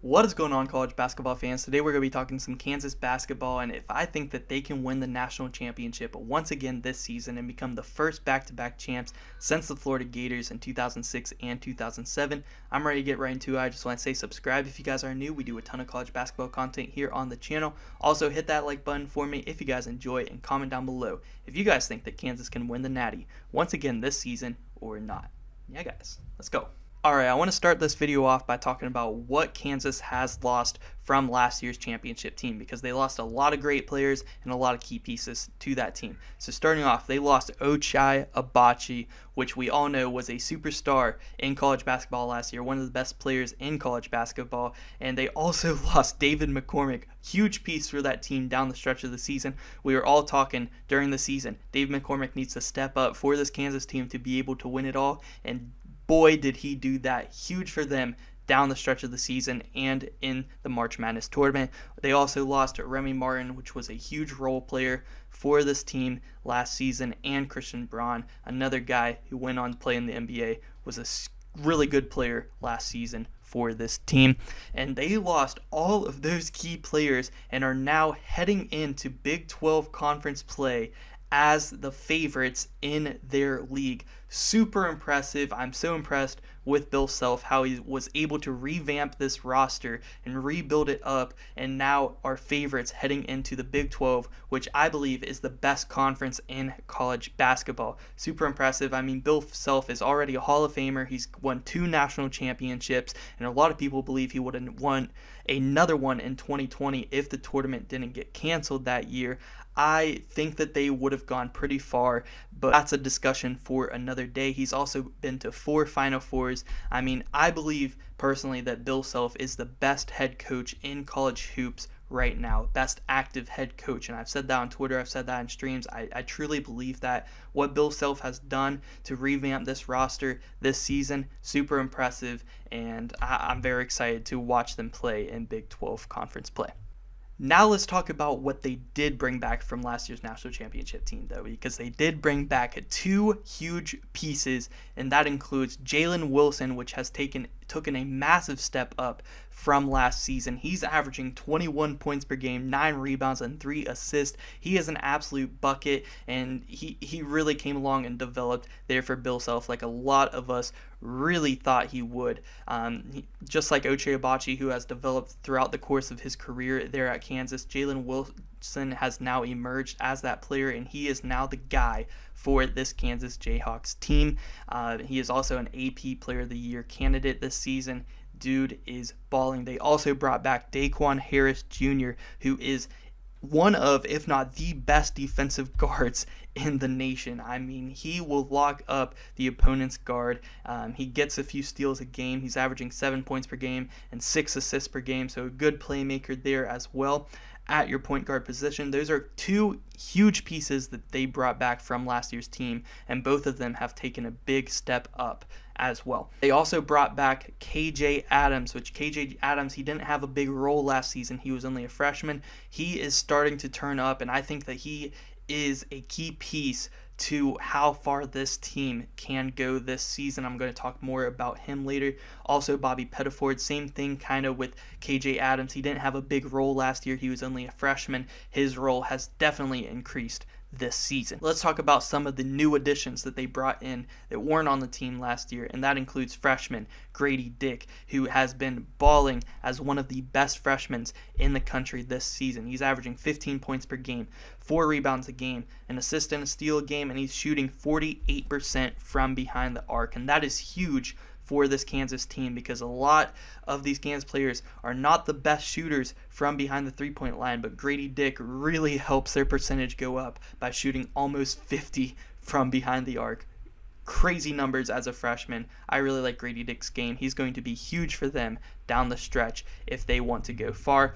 What is going on, college basketball fans? Today we're going to be talking some Kansas basketball, and if I think that they can win the national championship once again this season and become the first back-to-back champs since the Florida Gators in 2006 and 2007, I'm ready to get right into it. I just want to say subscribe if you guys are new. We do a ton of college basketball content here on the channel. Also, hit that like button for me if you guys enjoy it, and comment down below if you guys think that Kansas can win the Natty once again this season or not. Yeah, guys, let's go. Alright, I want to start this video off by talking about what Kansas has lost from last year's championship team, because they lost a lot of great players and a lot of key pieces to that team. So starting off, they lost Ochai Agbaji, which we all know was a superstar in college basketball last year, one of the best players in college basketball, and they also lost David McCormick, huge piece for that team down the stretch of the season. We were all talking during the season, David McCormick needs to step up for this Kansas team to be able to win it all, and boy, did he do that. Huge for them down the stretch of the season and in the March Madness tournament. They also lost Remy Martin, which was a huge role player for this team last season, and Christian Braun, another guy who went on to play in the NBA, was a really good player last season for this team. And they lost all of those key players and are now heading into Big 12 conference play as the favorites in their league. Super impressive. I'm so impressed with Bill Self, how he was able to revamp this roster and rebuild it up, and now are favorites heading into the Big 12, which I believe is the best conference in college basketball. Super impressive. I mean, Bill Self is already a Hall of Famer. He's won 2 national championships, and a lot of people believe he would have won another one in 2020 if the tournament didn't get canceled that year. I think that they would have gone pretty far, but that's a discussion for another day. He's also been to 4 Final Fours. I mean, I believe personally that Bill Self is the best head coach in college hoops right now, best active head coach, and I've said that on Twitter, I've said that in streams. I truly believe that what Bill Self has done to revamp this roster this season, super impressive, and I'm very excited to watch them play in Big 12 conference play. Now let's talk about what they did bring back from last year's national championship team, though, because they did bring back 2 huge pieces, and that includes Jalen Wilson, which has taken a massive step up from last season. He's averaging 21 points per game, 9 rebounds, and 3 assists. He is an absolute bucket, and he really came along and developed there for Bill Self, like a lot of us really thought he would. Just like Ochai Agbaji, who has developed throughout the course of his career there at Kansas, Jalen Wilson has now emerged as that player, and he is now the guy for this Kansas Jayhawks team. He is also an AP Player of the Year candidate this season. Dude is balling. They also brought back Daquan Harris Jr., who is one of, if not the best defensive guards in the nation. I mean, he will lock up the opponent's guard. He gets a few steals a game. He's averaging 7 points per game and 6 assists per game, so a good playmaker there as well at your point guard position. Those are 2 huge pieces that they brought back from last year's team, and both of them have taken a big step up as well. They also brought back KJ Adams, which KJ Adams, he didn't have a big role last season. He was only a freshman. He is starting to turn up, and I think that he is a key piece to how far this team can go this season. I'm going to talk more about him later. Also, Bobby Pettiford, same thing kind of with KJ Adams. He didn't have a big role last year. He was only a freshman. His role has definitely increased this season. Let's talk about some of the new additions that they brought in that weren't on the team last year, and that includes freshman Grady Dick, who has been balling as one of the best freshmen in the country this season. He's averaging 15 points per game, 4 rebounds a game, an assist and a steal a game, and he's shooting 48% from behind the arc, and that is huge for this Kansas team, because a lot of these Kansas players are not the best shooters from behind the three-point line, but Grady Dick really helps their percentage go up by shooting almost 50 from behind the arc. Crazy numbers as a freshman. I really like Grady Dick's game. He's going to be huge for them down the stretch if they want to go far.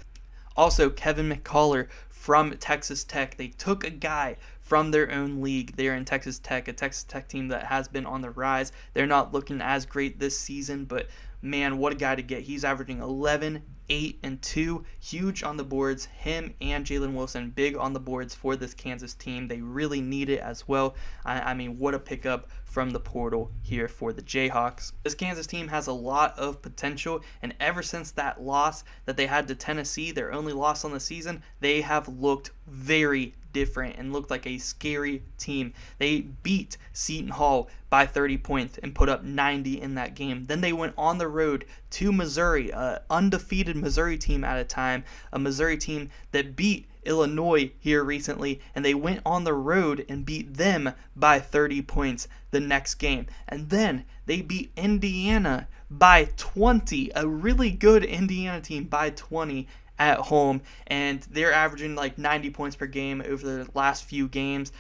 Also, Kevin McCullar from Texas Tech. They took a guy from their own league there in Texas Tech, a Texas Tech team that has been on the rise. They're not looking as great this season, but man, what a guy to get. He's averaging 11, 8-2, huge on the boards. Him and Jalen Wilson, big on the boards for this Kansas team. They really need it as well. I mean, what a pickup from the portal here for the Jayhawks. This Kansas team has a lot of potential, and ever since that loss that they had to Tennessee, their only loss on the season, they have looked very different and looked like a scary team. They beat Seton Hall by 30 points and put up 90 in that game. Then they went on the road to Missouri, an undefeated Missouri team at a time, a Missouri team that beat Illinois here recently, and they went on the road and beat them by 30 points the next game. And then they beat Indiana by 20, a really good Indiana team by 20 at home, and they're averaging like 90 points per game over the last few games.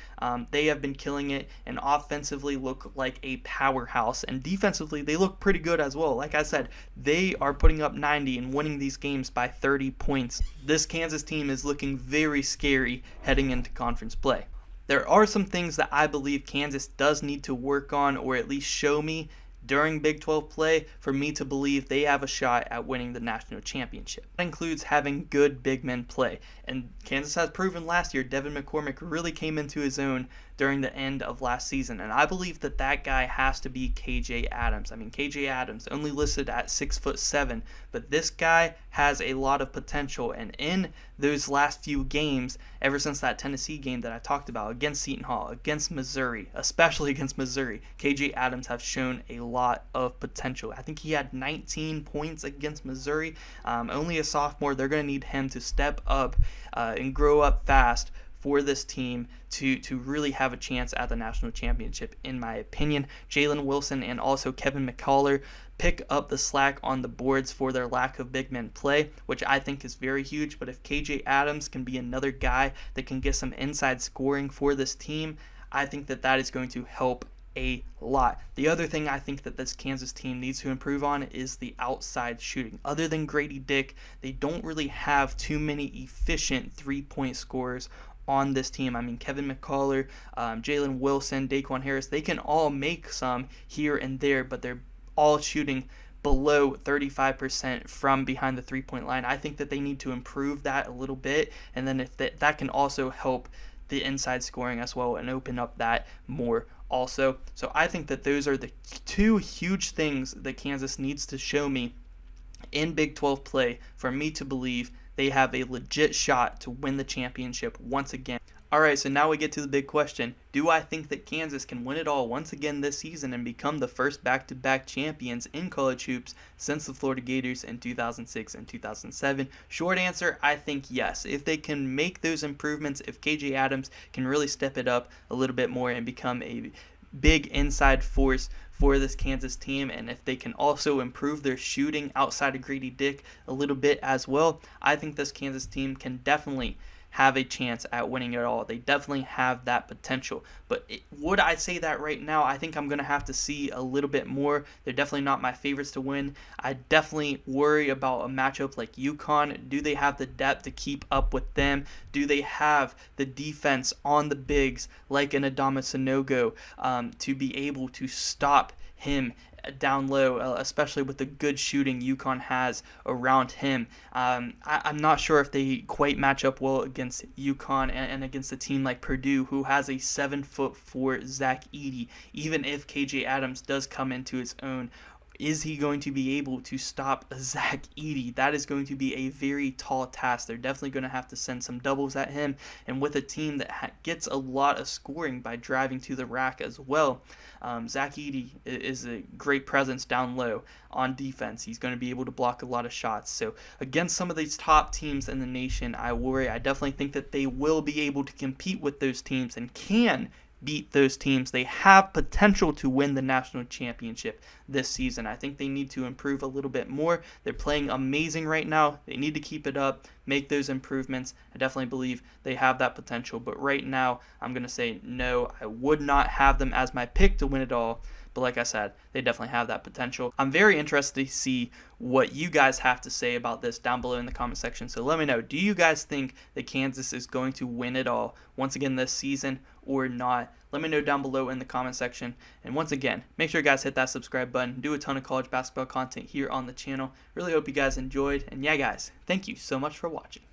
They have been killing it, and offensively look like a powerhouse, and defensively they look pretty good as well. Like I said, they are putting up 90 and winning these games by 30 points. This Kansas team is looking very scary heading into conference play. There are some things that I believe Kansas does need to work on, or at least show me during Big 12 play for me to believe they have a shot at winning the national championship. That includes having good big men play, and Kansas has proven last year Devin McCormick really came into his own during the end of last season, and I believe that that guy has to be KJ Adams. I mean, KJ Adams only listed at 6'7", but this guy has a lot of potential, and in those last few games, ever since that Tennessee game that I talked about, against Seton Hall, against Missouri, especially against Missouri, KJ Adams have shown a lot of potential. I think he had 19 points against Missouri. Only a sophomore. They're going to need him to step up and grow up fast for this team to really have a chance at the national championship, in my opinion. Jalen Wilson and also Kevin McCullar pick up the slack on the boards for their lack of big men play, which I think is very huge. But if KJ Adams can be another guy that can get some inside scoring for this team, I think that that is going to help a lot. The other thing I think that this Kansas team needs to improve on is the outside shooting. Other than Grady Dick, they don't really have too many efficient three-point scorers on this team. I mean, Kevin McCullar, Jalen Wilson, Daquan Harris, they can all make some here and there, but they're all shooting below 35% from behind the three-point line. I think that they need to improve that a little bit, and then if that can also help the inside scoring as well and open up that more also. So I think that those are the two huge things that Kansas needs to show me in Big 12 play for me to believe they have a legit shot to win the championship once again. Alright, so now we get to the big question. Do I think that Kansas can win it all once again this season and become the first back-to-back champions in college hoops since the Florida Gators in 2006 and 2007? Short answer, I think yes. If they can make those improvements, if KJ Adams can really step it up a little bit more and become a big inside force for this Kansas team, and if they can also improve their shooting outside of Grady Dick a little bit as well, I think this Kansas team can definitely have a chance at winning it all. They definitely have that potential. But would I say that right now? I think I'm going to have to see a little bit more. They're definitely not my favorites to win. I definitely worry about a matchup like UConn. Do they have the depth to keep up with them? Do they have the defense on the bigs like an Adama Sanogo to be able to stop him down low, especially with the good shooting UConn has around him? I'm not sure if they quite match up well against UConn and against a team like Purdue, who has a 7'4" Zach Edey. Even if KJ Adams does come into his own, is he going to be able to stop Zach Edey? That is going to be a very tall task. They're definitely going to have to send some doubles at him, and with a team that gets a lot of scoring by driving to the rack as well. Zach Edey is a great presence down low on defense. He's going to be able to block a lot of shots. So against some of these top teams in the nation, I worry. I definitely think that they will be able to compete with those teams and can beat those teams. They have potential to win the national championship this season. I think they need to improve a little bit more. They're playing amazing right now. They need to keep it up, make those improvements. I definitely believe they have that potential, but right now I'm going to say no. I would not have them as my pick to win it all, but like I said, they definitely have that potential. I'm very interested to see what you guys have to say about this down below in the comment section. So let me know, do you guys think that Kansas is going to win it all once again this season or not? Let me know down below in the comment section. And once again, make sure you guys hit that subscribe button. Do a ton of college basketball content here on the channel. Really hope you guys enjoyed. And yeah, guys, thank you so much for watching.